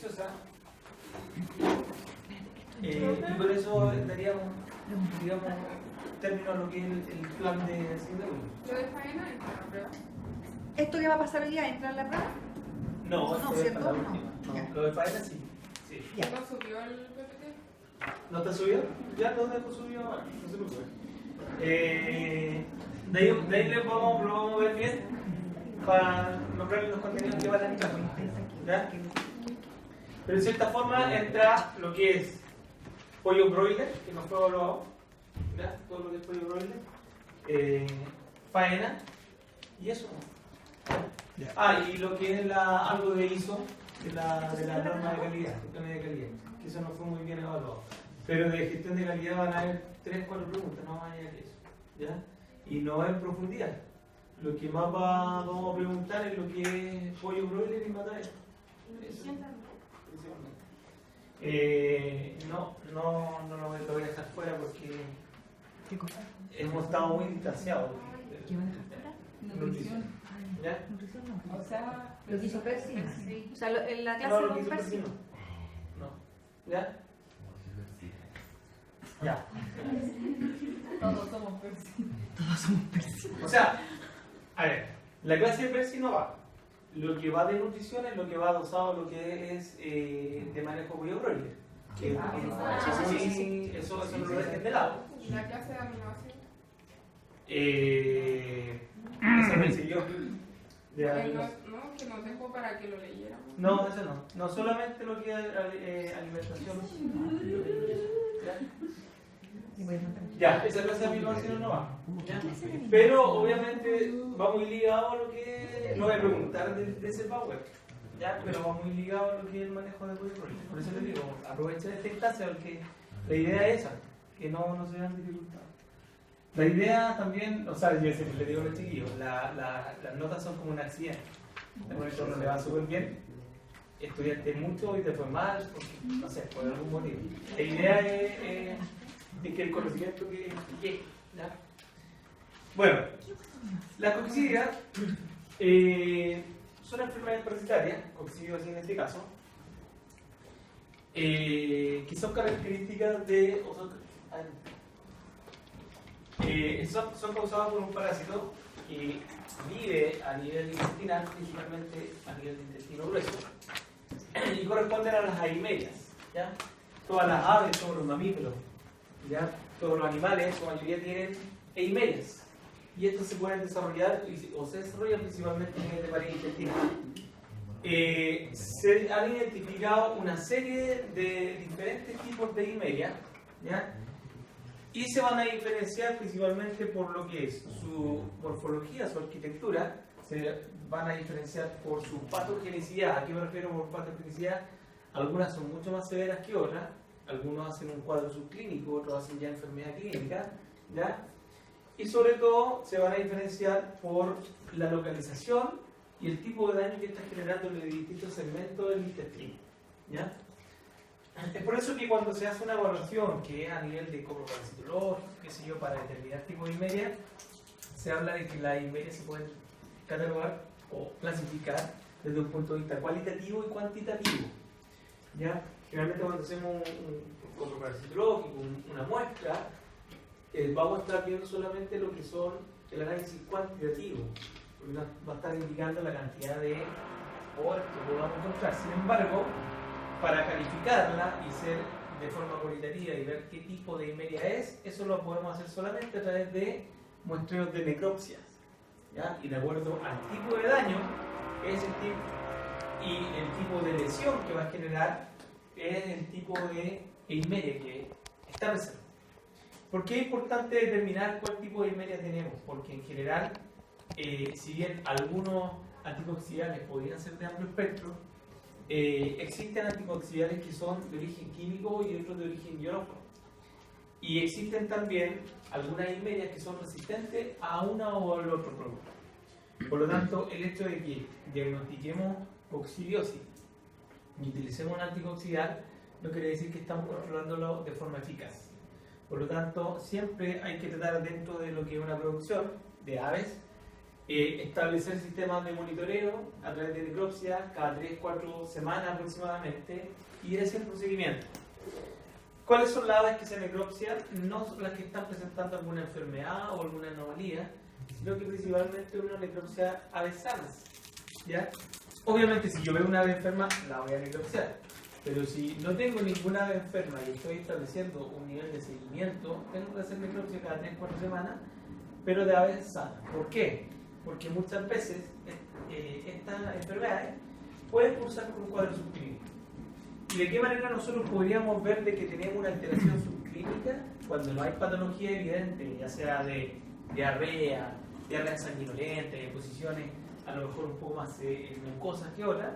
infecciosa. Y por eso daríamos, digamos, término a lo que es el plan de seguridad. ¿Lo de faena entra en la prueba? ¿Esto que va a pasar hoy día entra en la prueba? No, No, esto es ¿cierto? para la No. última. No, Ya. lo de faena sí. Sí. Ya. ¿No subió el PPT? ¿No está subido? Ya lo dejo subido ahora, no se preocupe. De ahí lo vamos a ver bien para nombrarle los contenidos que van a entrar. ¿Ya? Pero en cierta forma entra lo que es pollo broiler, que no fue evaluado, ¿ya? Todo lo que es pollo broiler, faena y eso. Ya. Ah, y lo que es algo de ISO, de la norma de calidad, que eso no fue muy bien evaluado. Pero de gestión de calidad van a haber 3-4 preguntas, no más allá que eso. ¿Ya? Y no en profundidad. Lo que más vamos a preguntar es lo que es pollo broiler y matadero. No lo voy a dejar fuera porque ¿Qué cosa? hemos estado muy distanciados. ¿Qué van a dejar fuera? Nutrición. ¿Ya? Nutrición no. O sea, Lo que hizo Percy. Sí. O sea, en la clase No, lo con que hizo Percy. Percy no. No. ¿Ya? Ya. Todos somos Percy. Todos somos Percy. O sea, a ver, la clase de Percy no va. Lo que va de nutrición es lo que va adosado a lo que es de manejo pollo broiler. Que sí. eso no lo dejen de lado. ¿Y la clase de aminoácidos? Esa me siguió. Que nos dejó para que lo leyéramos. No, eso no. No solamente lo que es alimentación. ¿Ya? Y voy a contar. Ya, esa clase de aminoácidos no va. ¿Ya? Pero obviamente va muy ligado a lo que. No voy a preguntar de ese power. ¿Ya? Pero va muy ligado a lo que es el manejo de pollo broiler. Por eso les digo, aprovechen esta instancia porque la idea es esa, que no se vean dificultades. La idea también, o sea, yo siempre le digo a los chiquillos, las notas son como un accidente. Algunos no le va súper bien, estudiaste mucho y te fue mal, porque, no sé, por algún motivo. La idea es que el conocimiento que llegue. ¿Ya? Bueno, la coccidia son enfermedades parasitarias, coccidiosis en este caso, que son características de. Son causadas por un parásito que vive a nivel intestinal, principalmente a nivel de intestino grueso, y corresponden a las aimerias. ¿Ya? Todas las aves, todos los mamíferos, ¿ya? Todos los animales, su mayoría tienen eimerias. Y estos se pueden desarrollar, o se desarrollan principalmente a nivel de pared intestinal. Se han identificado una serie de diferentes tipos de eimeria, ¿ya? Y se van a diferenciar principalmente por lo que es su morfología, su arquitectura. Se van a diferenciar por su patogenicidad. ¿A qué me refiero por patogenicidad? Algunas son mucho más severas que otras. Algunos hacen un cuadro subclínico, otros hacen ya enfermedad clínica, ¿ya? Y sobre todo se van a diferenciar por la localización y el tipo de daño que está generando en los distintos segmentos del intestino, ¿ya? Es por eso que cuando se hace una evaluación que es a nivel de coproparasitológico, qué sé yo, para determinar tipo de eimeria, se habla de que las eimerias se pueden catalogar o clasificar desde un punto de vista cualitativo y cuantitativo, ¿ya? Generalmente cuando hacemos un coproparasitológico, una muestra, vamos a estar viendo solamente lo que son el análisis cuantitativo, porque nos va a estar indicando la cantidad de horas que podamos encontrar. Sin embargo, para calificarla y ser de forma cualitativa y ver qué tipo de eimeria es, eso lo podemos hacer solamente a través de muestreos de necropsias, ¿ya? Y de acuerdo al tipo de daño, es el tipo, y el tipo de lesión que va a generar es el tipo de eimeria que está presente. ¿Por qué es importante determinar cuál tipo de eimeria tenemos? Porque en general, si bien algunos anticoxidiales podrían ser de amplio espectro, existen anticoxidiales que son de origen químico y otros de origen biológico. Y existen también algunas eimerias que son resistentes a una o al otro producto. Por lo tanto, el hecho de que diagnostiquemos coccidiosis y utilicemos un anticoxidal no quiere decir que estamos controlándolo de forma eficaz. Por lo tanto, siempre hay que tratar dentro de lo que es una producción de aves, Establecer sistemas de monitoreo a través de necropsia cada 3-4 semanas aproximadamente y ir haciendo un seguimiento. ¿Cuáles son las aves que se necropsian? No son las que están presentando alguna enfermedad o alguna anomalía, sino que principalmente una necropsia aves sanas, ¿ya? Obviamente si yo veo una ave enferma la voy a necropsiar, pero si no tengo ninguna ave enferma y estoy estableciendo un nivel de seguimiento, tengo que hacer necropsia cada 3-4 semanas, pero de aves sanas. ¿Por qué? Porque muchas veces estas enfermedades pueden cursar con un cuadro subclínico. ¿Y de qué manera nosotros podríamos ver de que tenemos una alteración subclínica cuando no hay patología evidente, ya sea de diarrea sanguinolenta, de posiciones a lo mejor un poco más mucosas que otras?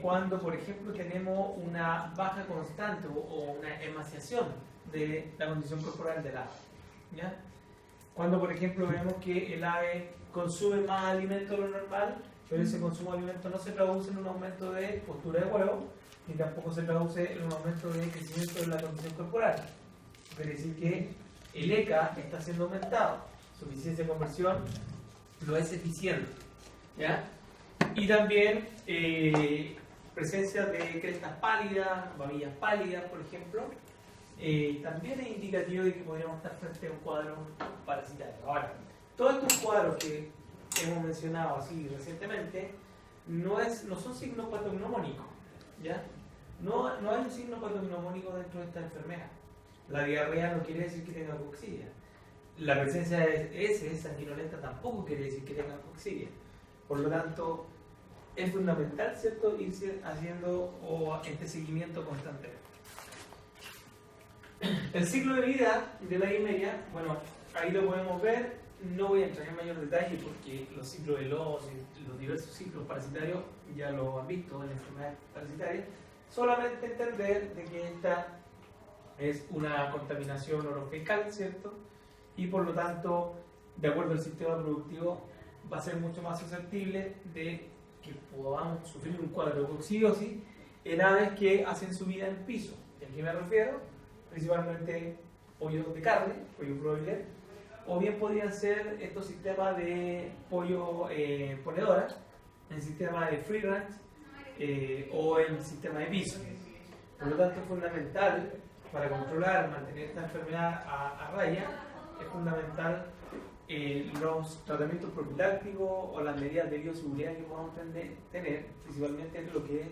Cuando, por ejemplo, tenemos una baja constante o una emaciación de la condición corporal del ave, ¿ya? Cuando, por ejemplo, vemos que el ave consume más alimento de lo normal, pero ese consumo de alimento no se traduce en un aumento de postura de huevo, ni tampoco se traduce en un aumento de crecimiento de la condición corporal. Quiere decir que el ECA está siendo aumentado, su eficiencia de conversión no es eficiente, ¿ya? Y también presencia de crestas pálidas, babillas pálidas, por ejemplo, también es indicativo de que podríamos estar frente a un cuadro parasitario. Ahora, todos estos cuadros que hemos mencionado así recientemente no son signos patognomónicos, ¿ya? No hay un signo patognomónico dentro de esta enfermedad. La diarrea no quiere decir que tenga coxidia. La presencia de heces sanguinolenta tampoco quiere decir que tenga coxidia. Por lo tanto, es fundamental, ¿cierto?, irse haciendo este seguimiento constantemente. El ciclo de vida de la himeria, bueno, ahí lo podemos ver. No voy a entrar en mayor detalle porque los ciclos de los diversos ciclos parasitarios ya lo han visto en enfermedades parasitarias. Solamente entender de que esta es una contaminación orofecal, ¿cierto? Y por lo tanto, de acuerdo al sistema productivo, va a ser mucho más susceptible de que podamos sufrir un cuadro de coccidiosis en aves que hacen su vida en piso. ¿Y a qué me refiero? Principalmente pollos de carne, pollo broiler, o bien podrían ser estos sistemas de pollo ponedora, en sistema de free range o en sistema de piso. Por lo tanto, es fundamental para controlar, mantener esta enfermedad a raya, es fundamental los tratamientos profilácticos o las medidas de bioseguridad que podamos tener, principalmente en lo que es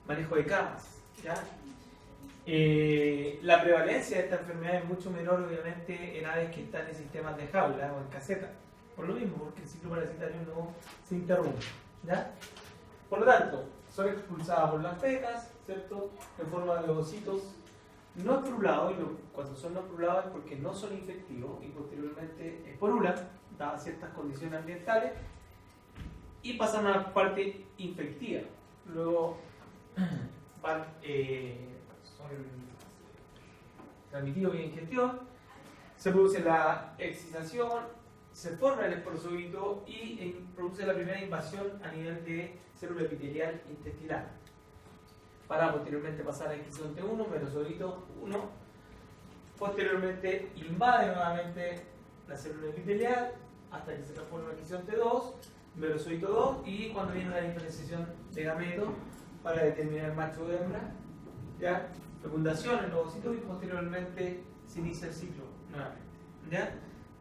manejo de camas, ¿ya? La prevalencia de esta enfermedad es mucho menor, obviamente, en aves que están en sistemas de jaula o en caseta, por lo mismo, porque el ciclo parasitario no se interrumpe, ¿ya? Por lo tanto, son expulsadas por las fecas, ¿cierto?, en forma de ovocitos no estrulados, y cuando son no estrulados es porque no son infectivos y posteriormente esporulan, dadas ciertas condiciones ambientales, y pasan a la parte infectiva. Luego van, son transmitidos vía ingestión, se produce la excisación, se forma el esporozoito y produce la primera invasión a nivel de célula epitelial intestinal, para posteriormente pasar a esquizonte 1, merozoito 1, posteriormente invade nuevamente la célula epitelial hasta que se transforma en esquizonte 2, merozoito 2, y cuando viene la diferenciación de gameto para determinar macho o hembra, ¿ya?, fecundación en los ovocitos, y posteriormente se inicia el ciclo nuevamente, ¿ya?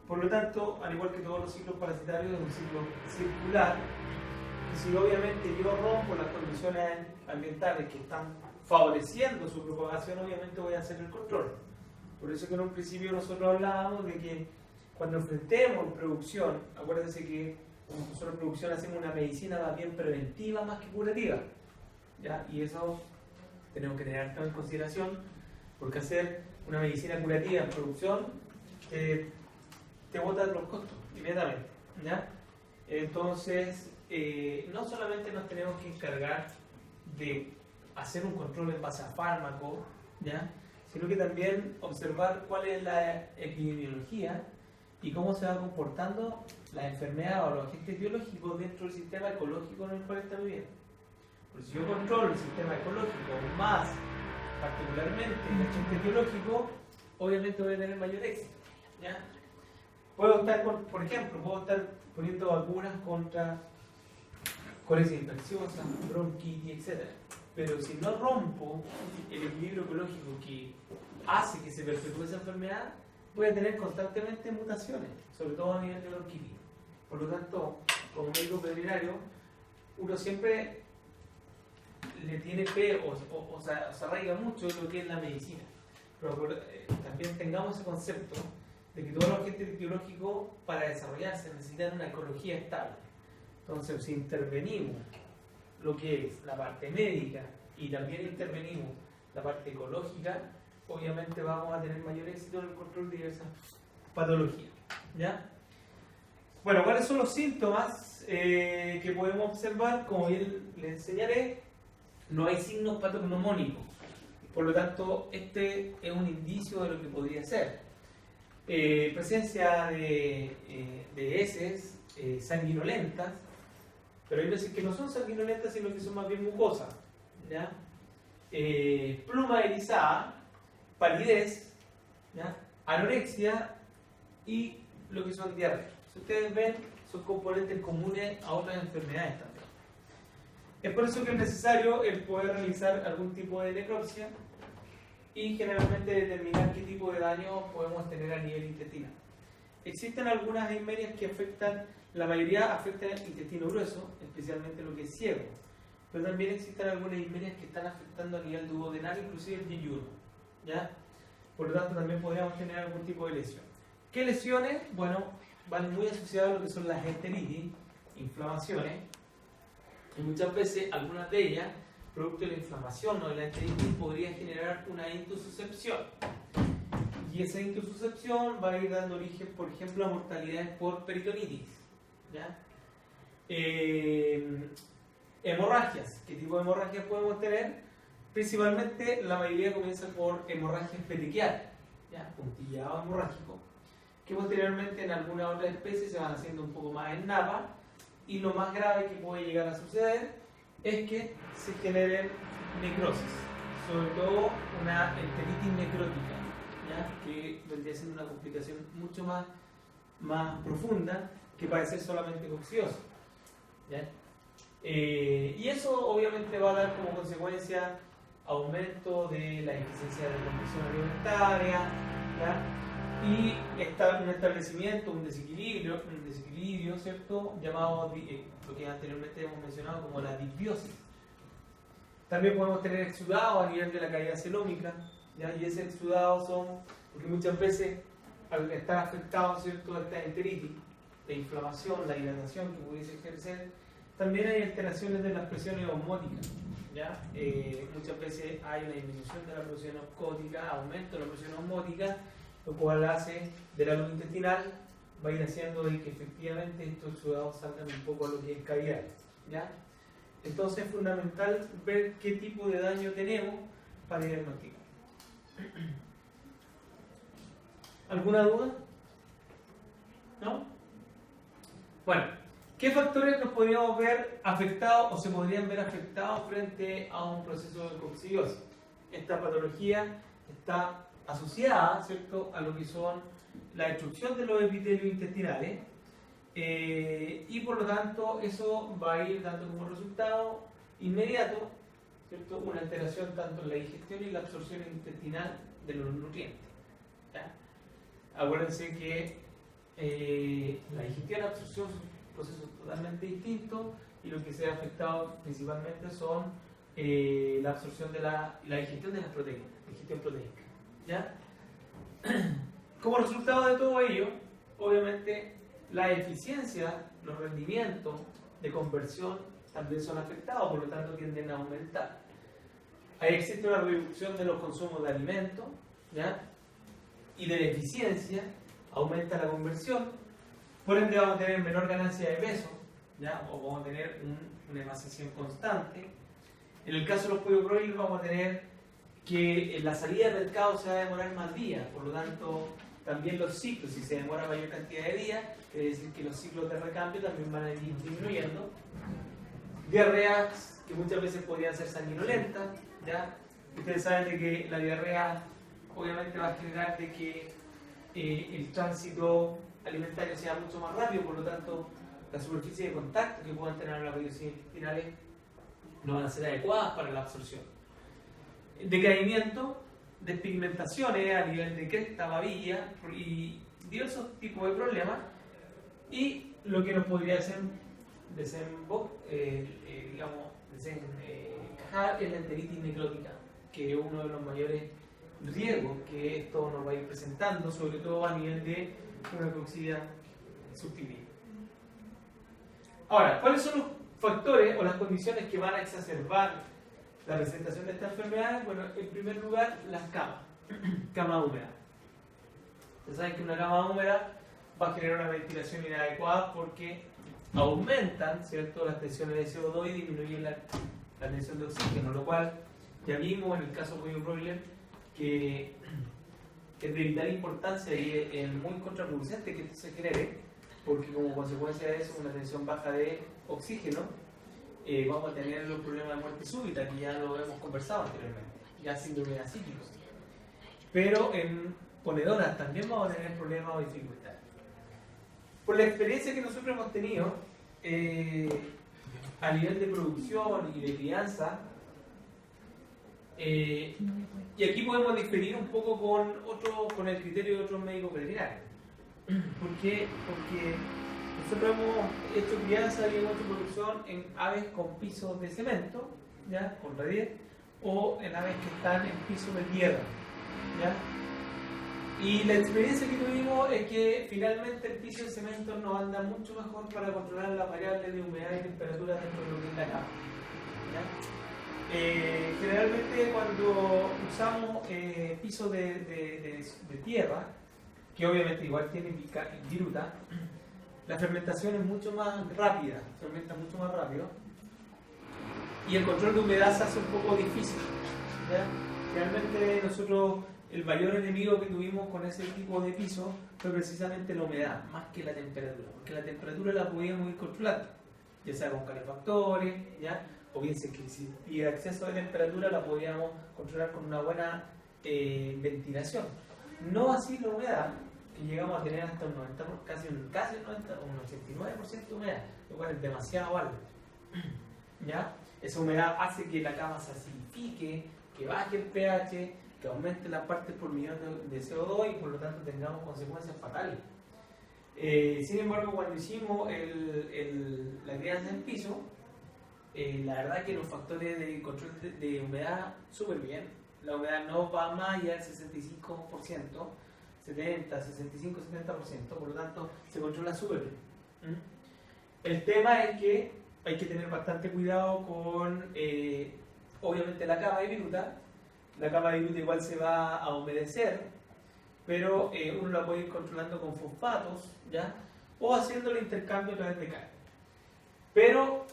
Por lo tanto, al igual que todos los ciclos parasitarios, es un ciclo circular. Y si obviamente yo rompo las condiciones ambientales que están favoreciendo su propagación, obviamente voy a hacer el control. Por eso que en un principio nosotros hablábamos de que cuando enfrentemos producción, acuérdense que como nosotros en producción hacemos una medicina más bien preventiva más que curativa, ¿ya? Y eso tenemos que tener en consideración, porque hacer una medicina curativa en producción te bota los costos inmediatamente, ¿ya? Entonces, no solamente nos tenemos que encargar de hacer un control en base a fármacos, ¿ya?, sino que también observar cuál es la epidemiología y cómo se va comportando la enfermedad o los agentes biológicos dentro del sistema ecológico en el cual está viviendo. Porque si yo controlo el sistema ecológico más particularmente el agente biológico, obviamente voy a tener mayor éxito, ¿ya? Puedo estar, por ejemplo, puedo estar poniendo vacunas contra colitis infecciosa, bronquitis, etc. Pero si no rompo el equilibrio ecológico que hace que se perpetúe esa enfermedad, voy a tener constantemente mutaciones, sobre todo a nivel de bronquitis. Por lo tanto, como médico veterinario, uno siempre le tiene fe o se arraiga mucho en lo que es la medicina. Pero también tengamos ese concepto de que todos los agentes biológicos para desarrollarse necesitan una ecología estable. Entonces, si intervenimos lo que es la parte médica y también intervenimos la parte ecológica, obviamente vamos a tener mayor éxito en el control de diversas patologías. ¿Ya? Bueno, ¿cuáles son los síntomas que podemos observar? Como bien les enseñaré, no hay signos patognomónicos. Por lo tanto, este es un indicio de lo que podría ser. Presencia de heces sanguinolentas, pero hay veces que no son sanguinolentas, sino que son más bien mucosas. ¿Ya? Pluma erizada, palidez, ¿ya? Anorexia y lo que son diarrea. Si ustedes ven, son componentes comunes a otras enfermedades también. Es por eso que es necesario el poder realizar algún tipo de necropsia y generalmente determinar qué tipo de daño podemos tener a nivel intestinal. Existen algunas eimerias que afectan, la mayoría afectan el intestino grueso, especialmente lo que es ciego, pero también existen algunas eimerias que están afectando a nivel duodenal, inclusive el yeyuno, ¿ya? Por lo tanto, también podríamos tener algún tipo de lesión. ¿Qué lesiones? Bueno, van muy asociadas a lo que son las enteritis, inflamaciones, y muchas veces algunas de ellas, producto de la inflamación o de la enteritis, podría generar una intususcepción. Y esa intususcepción va a ir dando origen, por ejemplo, a mortalidades por peritonitis. ¿Ya? Hemorragias. ¿Qué tipo de hemorragias podemos tener? Principalmente la mayoría comienza por hemorragias petequiales, ¿ya? Puntillado hemorrágico, que posteriormente en algunas otras especies se van haciendo un poco más en napa, y lo más grave que puede llegar a suceder es que se generen necrosis, sobre todo una enteritis necrótica, ¿ya? Que vendría siendo una complicación mucho más profunda que padecer solamente coccidiosis, ¿ya? Y eso obviamente va a dar como consecuencia aumento de la eficiencia de la conversión alimentaria, ¿ya? Y un establecimiento, un desequilibrio, ¿cierto? Llamado, lo que anteriormente hemos mencionado como la disbiosis. También podemos tener exudados a nivel de la cavidad celómica, ¿ya? Y ese exudado son, porque muchas veces al estar afectados, ¿cierto?, a esta enteritis, la inflamación, la dilatación que pudiese ejercer, también hay alteraciones de las presiones osmóticas, ¿ya? Muchas veces hay una disminución de la presión osmótica, aumento de la presión osmótica, lo cual hace de la luz intestinal, va a ir haciendo de que efectivamente estos exudados salgan un poco a lo que es cavidad, ¿ya? Entonces es fundamental ver qué tipo de daño tenemos para diagnosticar. ¿Alguna duda? ¿No? Bueno, ¿qué factores nos podríamos ver afectados o se podrían ver afectados frente a un proceso de coccidiosis? Esta patología está asociada, ¿cierto?, a lo que son la destrucción de los epitelios intestinales, y por lo tanto eso va a ir dando como resultado inmediato, ¿cierto?, una alteración tanto en la digestión y la absorción intestinal de los nutrientes, ¿ya? Acuérdense que la digestión y la absorción son procesos totalmente distintos, y lo que se ha afectado principalmente son la absorción de la digestión de las proteínas, digestión proteica, ¿ya? Como resultado de todo ello, obviamente la eficiencia, los rendimientos de conversión también son afectados, por lo tanto tienden a aumentar. Ahí existe una reducción de los consumos de alimentos, ¿ya? Y de la eficiencia, aumenta la conversión, por ende vamos a tener menor ganancia de peso, ¿ya? O vamos a tener una emaciación constante. En el caso de los pollos broilers vamos a tener que la salida del mercado se va a demorar más días, por lo tanto también los ciclos, si se demora mayor cantidad de días, quiere decir que los ciclos de recambio también van a ir disminuyendo. Diarreas que muchas veces podrían ser sanguinolentas, ¿ya? Ustedes saben de que la diarrea obviamente va a generar de que el tránsito alimentario sea mucho más rápido, por lo tanto la superficie de contacto que puedan tener las radios intestinales no van a ser adecuadas para la absorción. Decaimiento, despigmentaciones a nivel de cresta, babilla y diversos tipos de problemas, y lo que nos podría desencajar es la enteritis necrótica, que es uno de los mayores riesgos que esto nos va a ir presentando, sobre todo a nivel de una coxidia subclínica. Ahora, ¿cuáles son los factores o las condiciones que van a exacerbar la presentación de esta enfermedad? Bueno, en primer lugar, las camas, cama húmeda. Ustedes saben que una cama húmeda va a generar una ventilación inadecuada porque aumentan, ¿cierto?, las tensiones de CO2 y disminuyen la tensión de oxígeno, lo cual ya vimos en el caso de polio broiler que es de vital importancia y es muy contraproducente que esto se genere, porque como consecuencia de eso, una tensión baja de oxígeno, vamos a tener los problemas de muerte súbita, que ya lo hemos conversado anteriormente, ya síndrome acítico. Pero en ponedoras también vamos a tener problemas o dificultades. Por la experiencia que nosotros hemos tenido a nivel de producción y de crianza, y aquí podemos diferir un poco con el criterio de otros médicos veterinarios. ¿Por qué? Porque nosotros hemos hecho crianza y hemos hecho producción en aves con pisos de cemento, ¿ya?, con radier, o en aves que están en pisos de tierra, ¿ya? Y la experiencia que tuvimos es que finalmente el piso de cemento nos anda mucho mejor para controlar las variables de humedad y temperatura dentro de lo que es la cama, ¿ya? Generalmente cuando usamos pisos de tierra, que obviamente igual tiene viruta, la fermentación es mucho más rápida, fermenta mucho más rápido, y el control de humedad se hace un poco difícil, ¿ya? Realmente nosotros, el mayor enemigo que tuvimos con ese tipo de piso fue precisamente la humedad, más que la temperatura, porque la temperatura la podíamos ir controlando, ya sea con calefactores, ¿ya?, o bien si existía exceso de temperatura la podíamos controlar con una buena ventilación. No así la humedad, que llegamos a tener hasta un 90%, casi un 90, un 89% de humedad, lo cual es demasiado alto, ¿ya? Esa humedad hace que la cama se acidifique, que baje el pH, que aumente la parte por millón de CO2 y por lo tanto tengamos consecuencias fatales. Sin embargo, cuando hicimos la crianza en piso, la verdad que los factores de control de humedad súper bien. La humedad no va más allá del 65%, 70, 65, 70%, por lo tanto se controla súper bien. El tema es que hay que tener bastante cuidado con, obviamente, la cama de viruta. La cama de viruta igual se va a humedecer, pero uno la puede ir controlando con fosfatos, ¿ya?, o haciendo el intercambio a través de cal. Pero,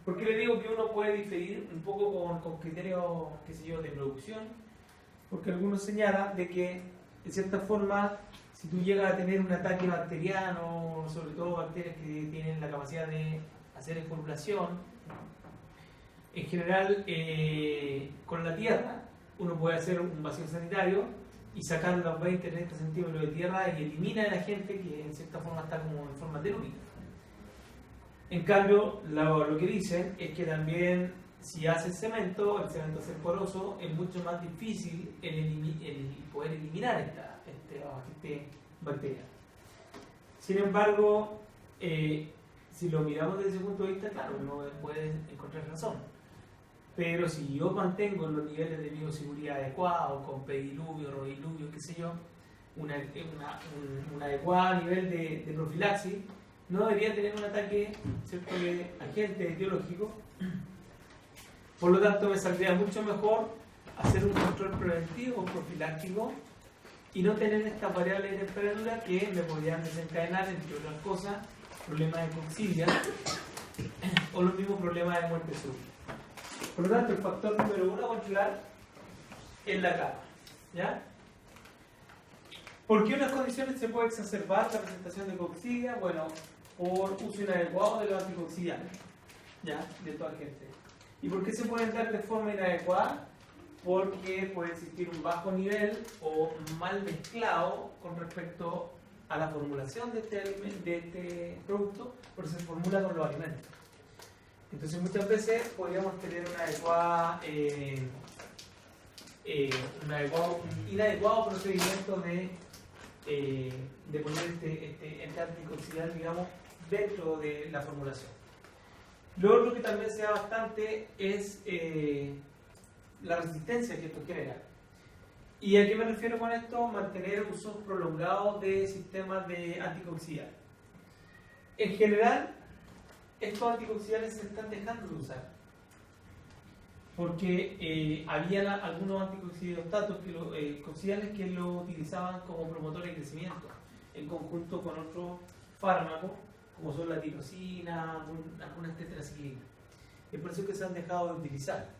¿por qué le digo que uno puede diferir un poco con criterios, qué sé yo, de producción? Porque algunos señalan de que, de cierta forma, si tú llegas a tener un ataque bacteriano, sobre todo bacterias que tienen la capacidad de hacer escoriación, en general, con la tierra, uno puede hacer un vacío sanitario y sacar los 20-30 centímetros de tierra y elimina el agente que en cierta forma está como en forma telúrica. En cambio, lo que dicen es que también si hace el cemento hace poroso, es mucho más difícil el poder eliminar esta bacteria. Sin embargo, si lo miramos desde ese punto de vista, claro, uno puede encontrar razón. Pero si yo mantengo los niveles de bioseguridad adecuados, con pediluvio, rodiluvio, qué sé yo, un adecuado nivel de profilaxis, no debería tener un ataque, ¿cierto?, de agente etiológico. Por lo tanto, me saldría mucho mejor hacer un control preventivo o profiláctico y no tener estas variables de temperatura que me podrían desencadenar, entre otras cosas, problemas de coxidia o los mismos problemas de muerte súbita. Por lo tanto, el factor número 1 a controlar es la cama, ¿ya? ¿Por qué en unas condiciones se puede exacerbar la presentación de coxidia? Bueno, por uso inadecuado de los anticoxidianos, ¿ya?, de toda gente. ¿Y por qué se pueden dar de forma inadecuada? porque puede existir un bajo nivel o mal mezclado con respecto a la formulación de este producto, porque se formula con los alimentos. Entonces muchas veces podríamos tener un inadecuado procedimiento de poner este antioxidante, digamos, dentro de la formulación. Lo otro que también se da bastante es la resistencia que esto genera. ¿Y a qué me refiero con esto? Mantener usos prolongados de sistemas de anticoxidantes. En general, estos anticoxidantes se están dejando de usar, porque había algunos anticoxidantes que lo utilizaban como promotores de crecimiento, en conjunto con otros fármacos, como son la tirosina, algunas tetraciclinas. Es por eso que se han dejado de utilizar.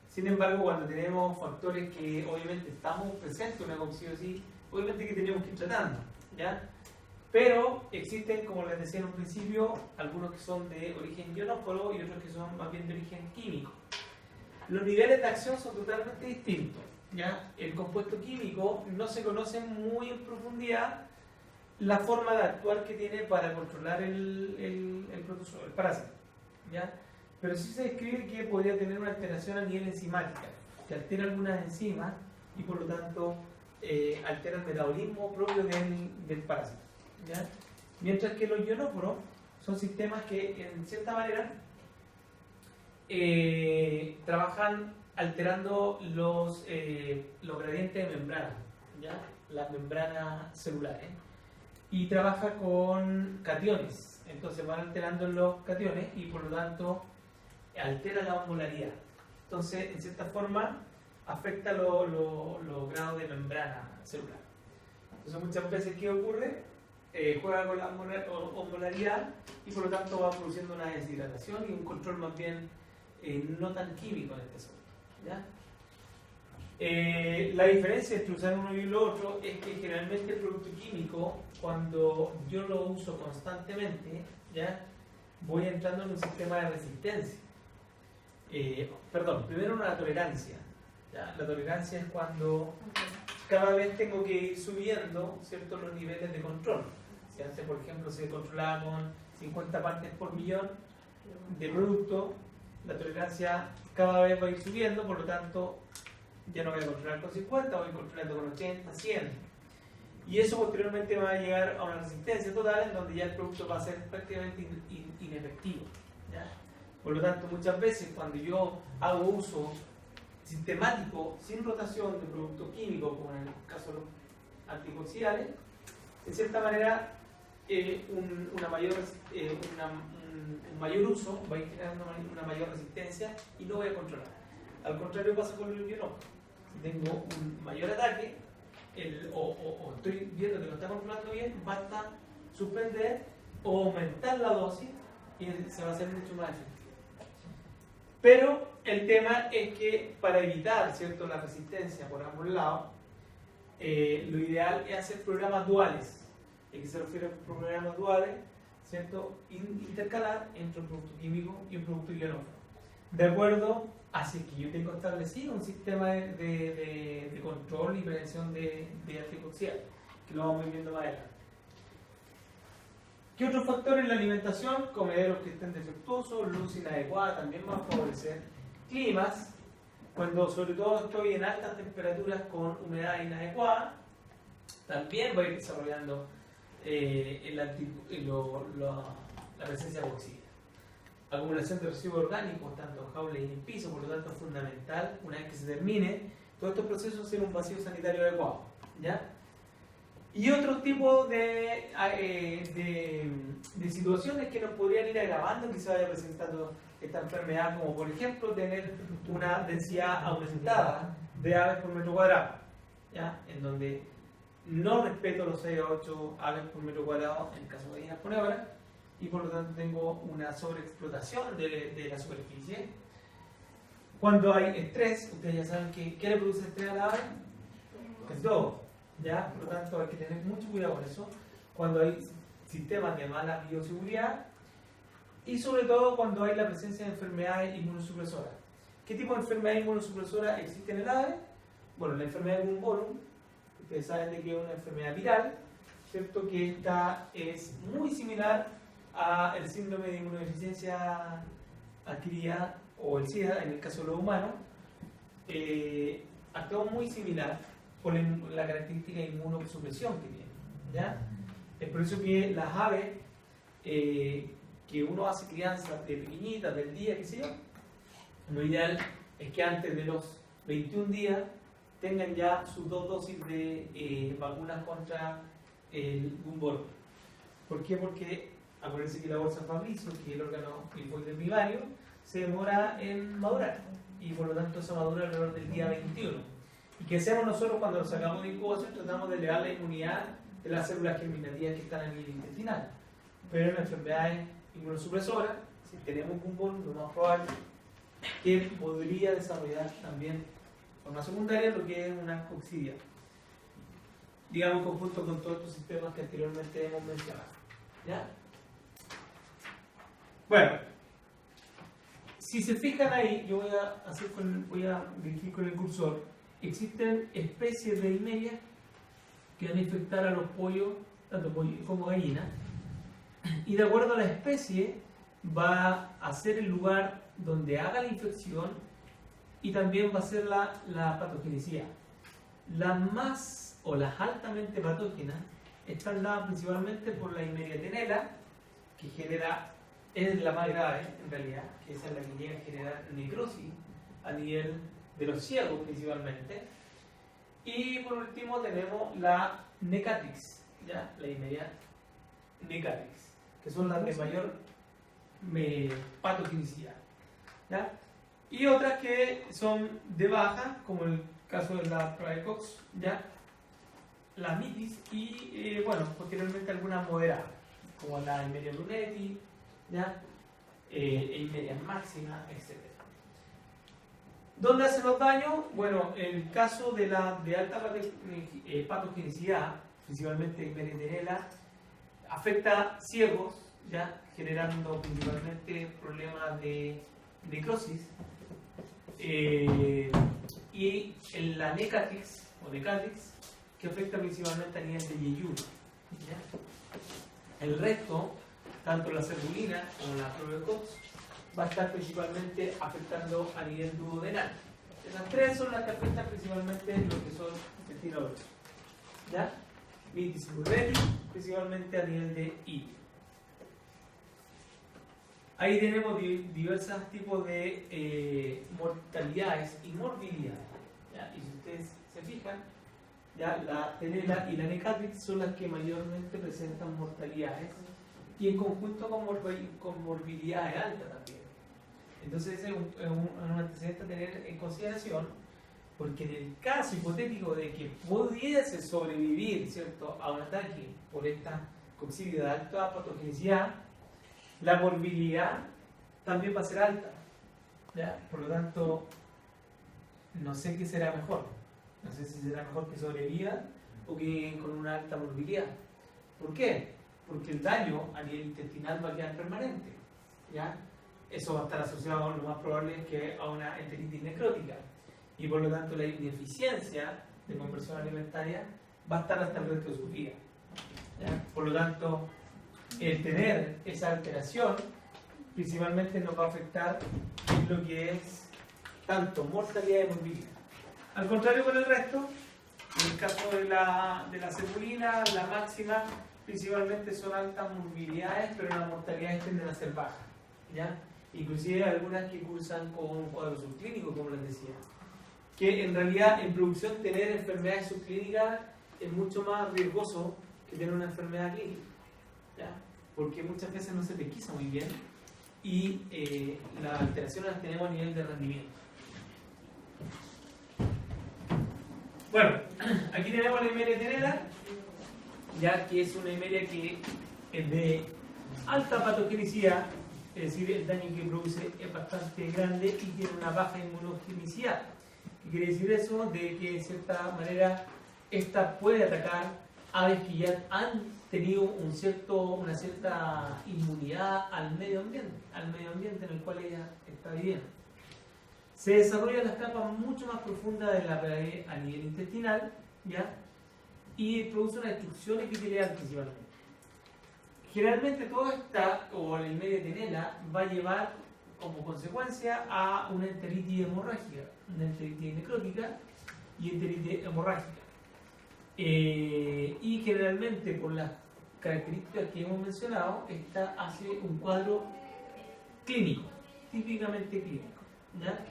Sin embargo, cuando tenemos factores que obviamente estamos presentes en una coccidosis, obviamente que tenemos que ir tratando, ¿ya? Pero existen, como les decía en un principio, algunos que son de origen ionóforo y otros que son más bien de origen químico. Los niveles de acción son totalmente distintos, ¿ya? El compuesto químico no se conoce muy en profundidad la forma de actuar que tiene para controlar el parásito, ¿ya? Pero sí se describe que podría tener una alteración a nivel enzimática, que altera algunas enzimas y por lo tanto altera el metabolismo propio del parásito, ¿ya? Mientras que los ionóforos son sistemas que en cierta manera trabajan alterando los gradientes de membrana, ¿ya? Las membranas celulares, y trabaja con cationes, entonces van alterando los cationes y por lo tanto altera la osmolaridad. Entonces, en cierta forma, afecta los grados de membrana celular. Entonces, muchas veces, ¿qué ocurre? Juega con la osmolaridad y por lo tanto va produciendo una deshidratación y un control más bien no tan químico en este asunto, ¿ya? La diferencia entre usar uno y lo otro es que generalmente el producto químico, cuando yo lo uso constantemente, ¿ya? Voy entrando en un sistema de resistencia. Primero una tolerancia, ¿ya? La tolerancia es cuando cada vez tengo que ir subiendo, ¿cierto?, los niveles de control. Si antes, por ejemplo, se controlaba con 50 partes por millón de producto, la tolerancia cada vez va a ir subiendo, por lo tanto ya no voy a controlar con 50, voy controlando con 80, 100. Y eso posteriormente va a llegar a una resistencia total en donde ya el producto va a ser prácticamente inefectivo, ¿ya? Por lo tanto, muchas veces cuando yo hago uso sistemático, sin rotación de productos químicos, como en el caso de los anticoxidantes, en cierta manera un mayor uso va a ir generando una mayor resistencia y no voy a controlar. Al contrario pasa con el ionóforo. Si tengo un mayor ataque o estoy viendo que lo está controlando bien, basta suspender o aumentar la dosis y se va a hacer mucho más efectivo. Pero el tema es que para evitar, ¿cierto?, la resistencia por ambos lados, lo ideal es hacer programas duales. ¿A qué se refiere a programas duales? ¿Cierto? Intercalar entre un producto químico y un producto ionóforo. De acuerdo a si es que yo tengo establecido un sistema de control y prevención de anticoxidantes, que lo vamos a ir viendo más adelante. ¿Qué otros factores? La alimentación, comederos que estén defectuosos, luz inadecuada también van a favorecer. Climas, cuando sobre todo estoy en altas temperaturas con humedad inadecuada, también voy a ir desarrollando la presencia de oxígeno. Acumulación de residuos orgánicos, tanto en jaulas y en el piso, por lo tanto es fundamental, una vez que se termine todos estos procesos, hacer un vacío sanitario adecuado, ¿ya? Y otros tipos de situaciones que nos podrían ir agravando que se vaya presentando esta enfermedad, como por ejemplo tener una densidad aumentada de aves por metro cuadrado, ¿ya? En donde no respeto los 6 a 8 aves por metro cuadrado en el caso de gallinas ponévoras y por lo tanto tengo una sobreexplotación de la superficie. Cuando hay estrés, ustedes ya saben que ¿qué le produce estrés a la ave? Es todo. ¿Ya? Por lo tanto hay que tener mucho cuidado con eso cuando hay sistemas de mala bioseguridad y sobre todo cuando hay la presencia de enfermedades inmunosupresoras. ¿Qué tipo de enfermedad inmunosupresora existe en el ave? Bueno, la enfermedad de Gumboro, ustedes saben de que es una enfermedad viral, ¿cierto? Que esta es muy similar al síndrome de inmunodeficiencia adquirida o el SIDA en el caso de los humanos. Actúa muy similar por la característica de inmunosupresión que tiene, ¿ya? Es por eso que las aves que uno hace crianza de pequeñitas, del día, qué sé yo, lo ideal es que antes de los 21 días tengan ya sus 2 dosis de vacunas contra el Gumboro. ¿Por qué? Porque acuérdense que la bolsa Fabricio, que es el órgano linfoide primario, se demora en madurar y por lo tanto eso madura alrededor del día 21. ¿Y qué hacemos nosotros cuando lo sacamos de incubación? Tratamos de elevar la inmunidad de las células germinativas que están en el intestinal. Pero en enfermedades inmunosupresoras, si tenemos Gumboro, lo más probable que podría desarrollar también de forma secundaria lo que es una coccidia, digamos en conjunto con todos estos sistemas que anteriormente hemos mencionado, ¿ya? Bueno, si se fijan ahí, yo voy a dirigir con el cursor. Existen especies de Eimeria que van a infectar a los pollos, tanto pollos como gallinas, y de acuerdo a la especie va a ser el lugar donde haga la infección y también va a ser la patogenicidad. Las más o las altamente patógenas están dadas principalmente por la Eimeria tenela, que es la más grave en realidad, que esa es la que llega a generar necrosis a nivel de los ciegos principalmente. Y por último tenemos la Necatrix, ¿ya? La Eimeria Necatrix, que son las de mayor patogenicidad, ¿ya? Y otras que son de baja, como el caso de la Praecox, ¿ya? La mitis y, bueno, posteriormente algunas moderadas, como la Eimeria brunetti, ¿ya? Eimeria máxima, etc. ¿Dónde hacen los daños? Bueno, en el caso de alta patogenicidad, principalmente Eimeria tenela, afecta ciegos, ¿ya? Generando principalmente problemas de necrosis. Y en la Necatrix, que afecta principalmente a nivel de yeyuno, ¿ya? El resto, tanto la cervulina como la Praecox, va a estar principalmente afectando a nivel duodenal. Esas tres son las que afectan principalmente lo que son intestino grueso, ¿ya? Mitis brunetti, principalmente a nivel de I. Ahí tenemos diversos tipos de mortalidades y morbilidades, ¿ya? Y si ustedes se fijan, ya la tenela y la Necatrix son las que mayormente presentan mortalidades y en conjunto con morbilidades altas también. Entonces ese es un antecedente a tener en consideración, porque en el caso hipotético de que pudiese sobrevivir, ¿cierto?, a un ataque por esta coccidia de alta patogenicidad, la morbilidad también va a ser alta, ¿ya? Por lo tanto, no sé qué será mejor. No sé si será mejor que sobreviva o que con una alta morbilidad. ¿Por qué? Porque el daño a nivel intestinal va a quedar permanente, ¿ya? Eso va a estar asociado, lo más probable es que a una enteritis necrótica. Y por lo tanto la ineficiencia de conversión alimentaria va a estar hasta el resto de su vida, ¿ya? Por lo tanto, el tener esa alteración principalmente nos va a afectar en lo que es tanto mortalidad y morbilidad. Al contrario con el resto, en el caso de la cervulina, la máxima principalmente son altas morbilidades, pero las mortalidades tienden a ser bajas, ¿ya? Inclusive algunas que cursan con un cuadro subclínico, como les decía, que en realidad en producción tener enfermedades subclínicas es mucho más riesgoso que tener una enfermedad clínica, ¿ya? Porque muchas veces no se pesquisa muy bien y las alteraciones las tenemos a nivel de rendimiento. Bueno, aquí tenemos la Eimeria tenela, ya que es una Eimeria que es de alta patogenicidad, es decir, el daño que produce es bastante grande y tiene una baja inmunogenicidad. ¿Qué quiere decir eso? De que de cierta manera esta puede atacar aves que ya han tenido una cierta inmunidad al medio ambiente en el cual ella está viviendo. Se desarrollan las capas mucho más profundas de la pared a nivel intestinal, ¿ya? Y produce una destrucción epitelial principalmente. Generalmente todo esta, o la inmedia va a llevar como consecuencia a una enteritis hemorrágica, una enteritis necrótica y enteritis hemorrágica. Y generalmente por las características que hemos mencionado, esta hace un cuadro clínico, típicamente clínico, ¿ya?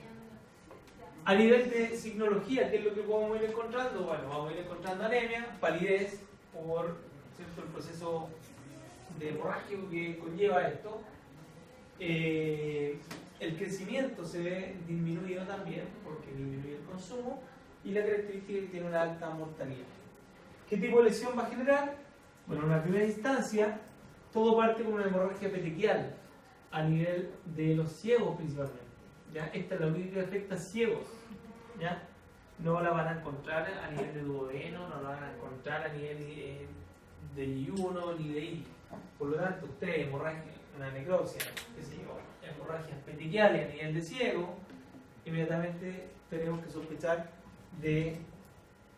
A nivel de signología, ¿qué es lo que podemos ir encontrando? Bueno, vamos a ir encontrando anemia, palidez por, ¿cierto?, el proceso de hemorragia que conlleva esto. El crecimiento se ve disminuido también porque disminuye el consumo y la característica es que tiene una alta mortalidad. ¿Qué tipo de lesión va a generar? Bueno, en una primera instancia todo parte con una hemorragia petequial a nivel de los ciegos principalmente, ¿ya? Esta es la única que afecta a ciegos, ¿ya? No la van a encontrar a nivel de duodeno, no la van a encontrar a nivel de I1 ni de I. Por lo tanto, ustedes, hemorragia, una necropsia, qué sé yo, hemorragias petequiales a nivel de ciego, inmediatamente tenemos que sospechar de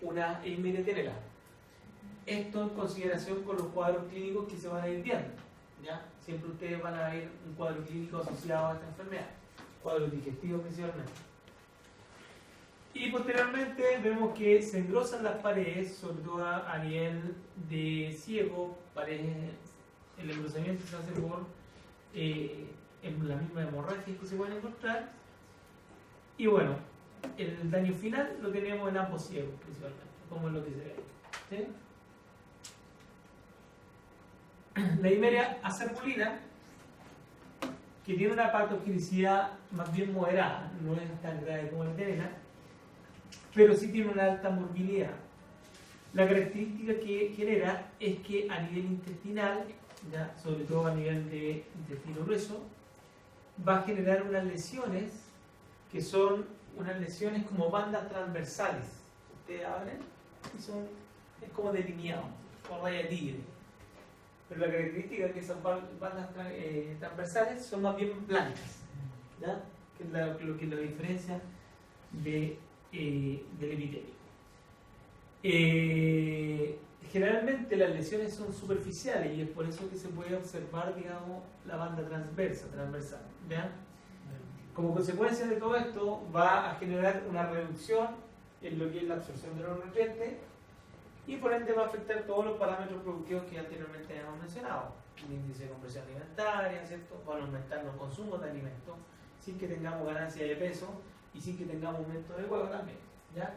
una inmediatenela. Esto en consideración con los cuadros clínicos que se van a ir viendo, ¿ya? Siempre ustedes van a ver un cuadro clínico asociado a esta enfermedad, cuadros digestivos principalmente. Y posteriormente vemos que se engrosan las paredes, sobre todo a nivel de ciego, paredes, el engrosamiento se hace por en la misma hemorragia que se pueden encontrar. Y bueno, el daño final lo tenemos en ambos ciegos principalmente, como es lo que se ve, ¿sí? La Eimeria acerulina, que tiene una patogenicidad más bien moderada, no es tan grave como la tenela, pero sí tiene una alta morbilidad. La característica que genera es que a nivel intestinal, ¿ya?, sobre todo a nivel de intestino grueso, va a generar unas lesiones que son unas lesiones como bandas transversales. Ustedes abren y son, es como delineado, como raya tigre. Pero la característica es que esas bandas transversales son más bien blancas, ¿ya?, que es lo que la diferencia del epitelio. Generalmente las lesiones son superficiales y es por eso que se puede observar, digamos, la banda transversal, ¿ya? Como consecuencia de todo esto va a generar una reducción en lo que es la absorción de los nutrientes y por ende va a afectar todos los parámetros productivos que anteriormente hemos mencionado. El índice de compresión alimentaria, ¿cierto? Van a aumentar los consumos de alimentos sin que tengamos ganancia de peso y sin que tengamos aumento de huevo también, ¿ya?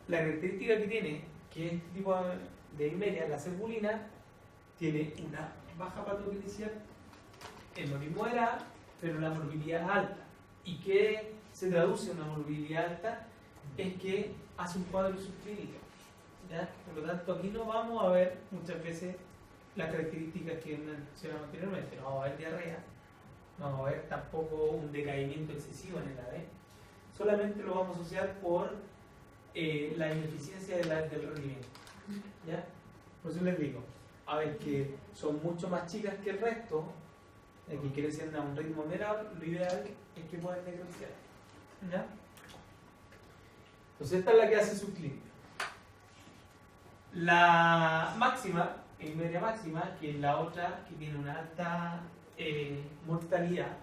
La característica que tiene, que este tipo de Eimeria, la cerulina, tiene una baja patogenicidad, es lo mismo de edad, pero la morbilidad es alta. ¿Y qué se traduce en una morbilidad alta? Es que hace un cuadro subclínico, ¿ya? Por lo tanto, aquí no vamos a ver muchas veces las características que mencionamos anteriormente. No vamos a ver diarrea, no vamos a ver tampoco un decaimiento excesivo en el ADN. Solamente lo vamos a asociar por la ineficiencia del rendimiento, ¿ya? Por eso les digo, a ver, que son mucho más chicas que el resto, que crecen a un ritmo menor, lo ideal es que puedan necrociar, ¿ya? Entonces esta es la que hace su clínica. La máxima, Eimeria máxima, que es la otra que tiene una alta mortalidad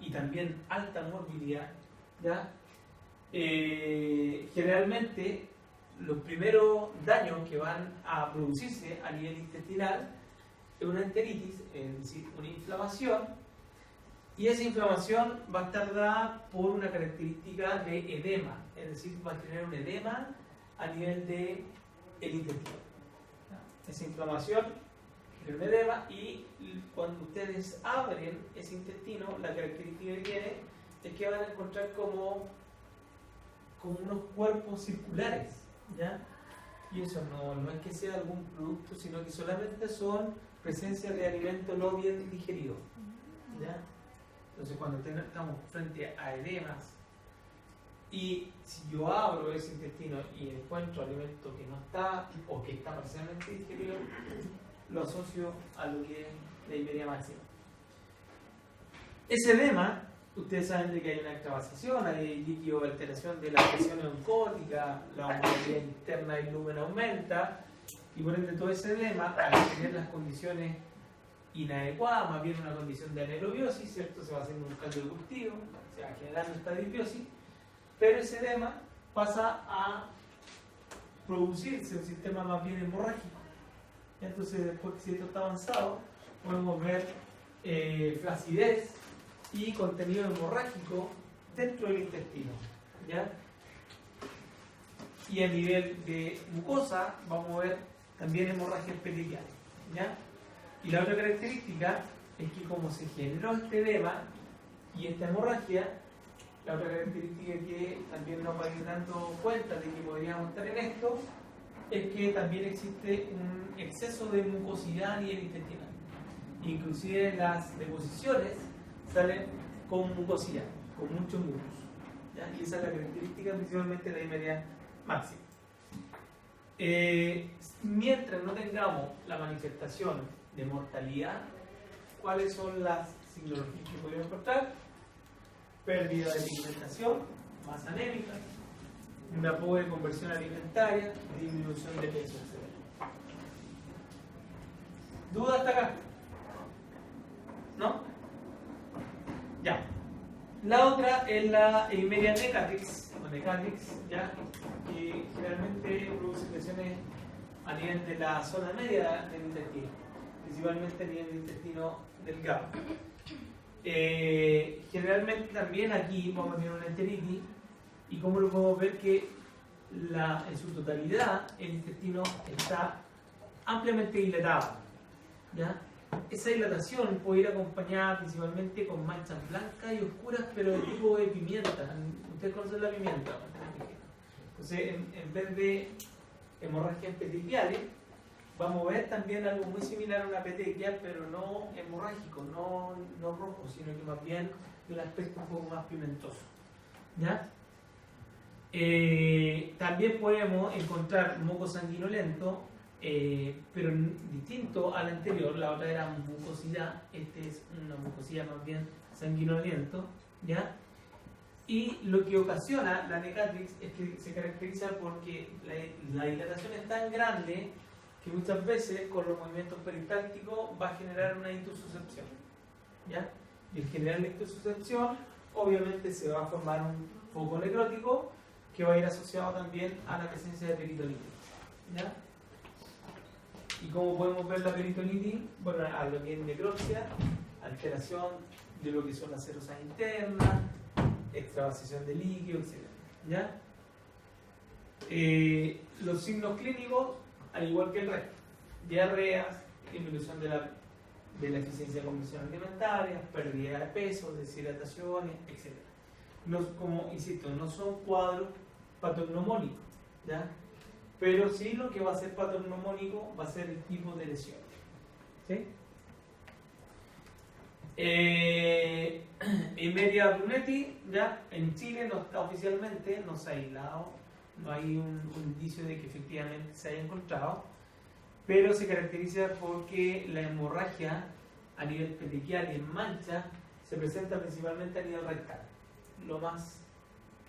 y también alta morbilidad, ¿ya? Generalmente los primeros daños que van a producirse a nivel intestinal es una enteritis, es decir, una inflamación, y esa inflamación va a estar dada por una característica de edema, es decir, va a generar un edema a nivel del intestino. Esa inflamación genera un edema y cuando ustedes abren ese intestino, la característica que tiene es que van a encontrar como unos cuerpos circulares, ¿ya? Y eso no es que sea algún producto, sino que solamente son presencia de alimentos no bien digeridos, ¿ya? Entonces cuando estamos frente a edemas y si yo abro ese intestino y encuentro alimento que no está o que está parcialmente digerido, lo asocio a lo que es la Eimeria máxima. Ese edema ustedes saben de que hay una extravasación, hay líquido de alteración de la presión oncótica, la osmolalidad interna del lumen aumenta, y por ende todo ese edema, al tener las condiciones inadecuadas, más bien una condición de anaerobiosis, ¿cierto? Se va haciendo un caldo de cultivo, se va generando esta disbiosis, pero ese edema pasa a producirse un sistema más bien hemorrágico. Entonces, después que si esto está avanzado, podemos ver flacidez y contenido hemorrágico dentro del intestino, ¿ya? Y a nivel de mucosa vamos a ver también hemorragias petequiales, ¿ya? Y la otra característica es que como se generó este edema y esta hemorragia, la otra característica que también nos va a ir dando cuenta de que podríamos estar en esto es que también existe un exceso de mucosidad a nivel intestinal. Inclusive las deposiciones salen con mucosidad, con mucho mucus, ¿ya? Y esa es la característica principalmente de la dimedia máxima. Mientras no tengamos la manifestación de mortalidad, ¿cuáles son las signologías que podemos encontrar? Pérdida de pigmentación, más anémica, una pobre conversión alimentaria, disminución de peso, etc. ¿Duda hasta acá? ¿No? Ya. La otra es la media necatix, o necatix, ¿ya? Que generalmente produce lesiones a nivel de la zona media del intestino, principalmente a nivel del intestino delgado. Generalmente también aquí vamos a tener una enteritis, y como lo podemos ver que en su totalidad el intestino está ampliamente dilatado, ¿ya? Esa dilatación puede ir acompañada principalmente con manchas blancas y oscuras, pero de tipo de pimienta. ¿Ustedes conocen la pimienta? Entonces, en vez de hemorragias petequiales, vamos a ver también algo muy similar a una petechia, pero no hemorrágico, no rojo, sino que más bien de un aspecto un poco más pimentoso, ¿ya? También podemos encontrar moco sanguinolento, pero distinto al anterior. La otra era mucosidad, este es una mucosidad más bien sanguinolento, ¿ya? Y lo que ocasiona la necatrix es que se caracteriza porque la dilatación es tan grande que muchas veces con los movimientos peristálticos va a generar una intususcepción, ¿ya? Y al generar la intususcepción, obviamente se va a formar un foco necrótico que va a ir asociado también a la presencia de peritonitis, ¿ya? Y como podemos ver la peritonitis, bueno, a lo que es necropsia, alteración de lo que son las serosas internas, extravasación de líquido, etc. ¿Ya? Los signos clínicos, al igual que el resto, diarreas, disminución de la eficiencia de conversión alimentaria, pérdida de peso, deshidrataciones, etc. Como insisto, no son cuadros patognomónicos, ¿ya? Pero sí lo que va a ser patognomónico va a ser el tipo de lesión, ¿sí? Media Brunetti, ya en Chile no está oficialmente, no se ha aislado, no hay un indicio de que efectivamente se haya encontrado, pero se caracteriza porque la hemorragia a nivel petequial y en mancha se presenta principalmente a nivel rectal, lo más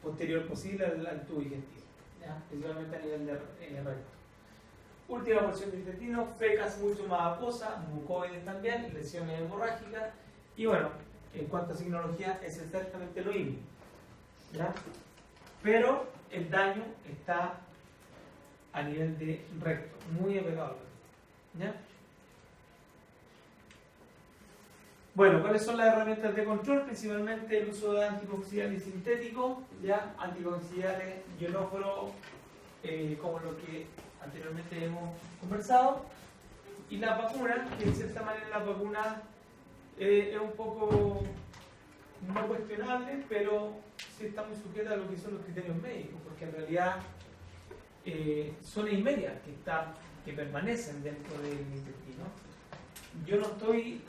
posterior posible al tubo digestivo, ¿ya? Principalmente a nivel de recto. Última porción del intestino, fecas mucho más acuosas, mucoides también, lesiones hemorrágicas. Y bueno, en cuanto a signología es exactamente lo mismo, ¿ya? Pero el daño está a nivel de recto, muy apegado, ¿ya? Bueno, ¿cuáles son las herramientas de control? Principalmente el uso de anticoaxiales sintéticos, ¿ya? Anticoaxiales ionóforos, como lo que anteriormente hemos conversado, y la vacuna, que de cierta manera la vacuna es un poco no cuestionable, pero sí está muy sujeta a lo que son los criterios médicos, porque en realidad son medias que permanecen dentro del intestino. Yo no estoy,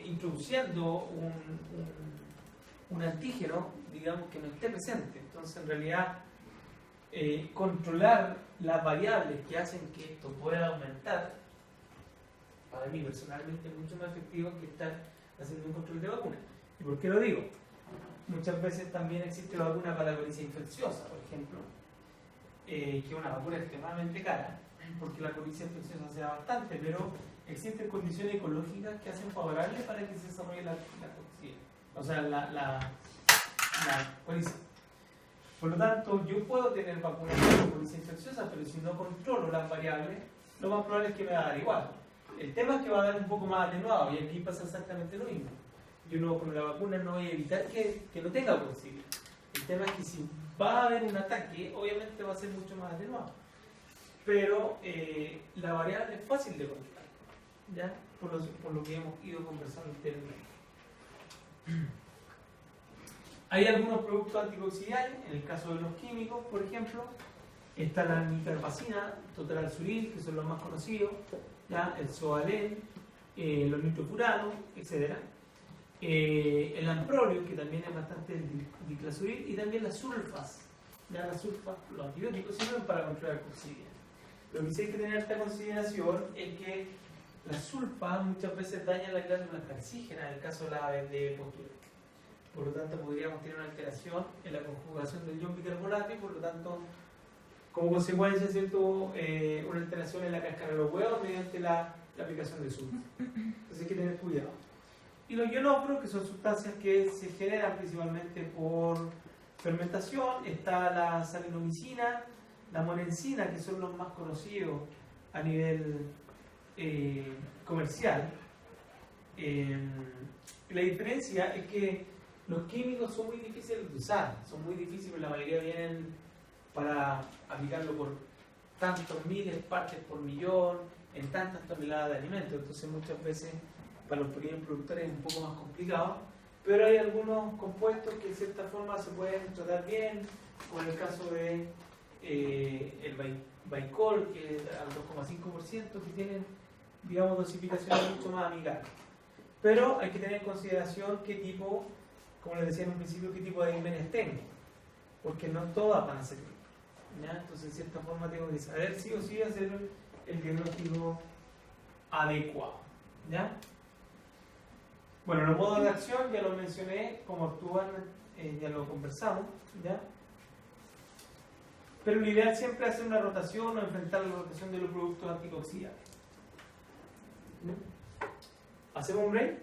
introduciendo un antígeno, digamos, que no esté presente. Entonces, en realidad, controlar las variables que hacen que esto pueda aumentar, para mí personalmente es mucho más efectivo que estar haciendo un control de vacuna. ¿Y por qué lo digo? Muchas veces también existe la vacuna para la colitis infecciosa, por ejemplo, que es una vacuna extremadamente cara, porque la colitis infecciosa se da bastante, pero existen condiciones ecológicas que hacen favorable para que se desarrolle la colitis, o sea, la colitis. Por lo tanto, yo puedo tener vacunas para la colitis infecciosa, pero si no controlo las variables, lo más probable es que me va a dar igual. El tema es que va a dar un poco más atenuado, y aquí pasa exactamente lo mismo. Yo no, con la vacuna no voy a evitar que no tenga posible. El tema es que si va a haber un ataque, obviamente va a ser mucho más atenuado. Pero la variable es fácil de controlar, ¿ya? Por lo que hemos ido conversando anteriormente. Hay algunos productos anticoxidiales, en el caso de los químicos, por ejemplo, está la nitrarbacina, totralsuril, que son los más conocidos, ¿ya? El Zoalen, los nitrofuranos, etc. El amprolio, que también es bastante el diclazuril, y también las sulfas. Ya las sulfas, los antibióticos sirven para controlar coxidia. Lo que sí hay que tener esta consideración es que las sulfas muchas veces dañan las glándulas calcígenas, en el caso de la de postura. Por lo tanto, podríamos tener una alteración en la conjugación del ion bicarbonato y por lo tanto, como consecuencia, ¿cierto? Una alteración en la cáscara de los huevos mediante la aplicación de sulfa. Entonces hay que tener cuidado. Y los ionóforos, que son sustancias que se generan principalmente por fermentación, está la salinomicina, la monencina, que son los más conocidos a nivel comercial. La diferencia es que los químicos son muy difíciles de usar, son muy difíciles, la mayoría vienen para aplicarlo por tantos miles partes por millón, en tantas toneladas de alimentos, entonces muchas veces para los pequeños productores es un poco más complicado, pero hay algunos compuestos que de cierta forma se pueden tratar bien, como en el caso de el Baicol, que es al 2,5%, que tienen, digamos, dosificaciones mucho más amigables. Pero hay que tener en consideración qué tipo, como les decía en un principio, qué tipo de adímenes tengo, porque no todas van a servir, ¿ya? Entonces, de cierta forma, tengo que saber sí o sí hacer el diagnóstico adecuado, ¿ya? Bueno, los modos de acción ya lo mencioné, cómo actúan, ya lo conversamos, ¿ya? Pero lo ideal siempre es hacer una rotación o enfrentar la rotación de los productos anticoxidantes. ¿Hacemos un break?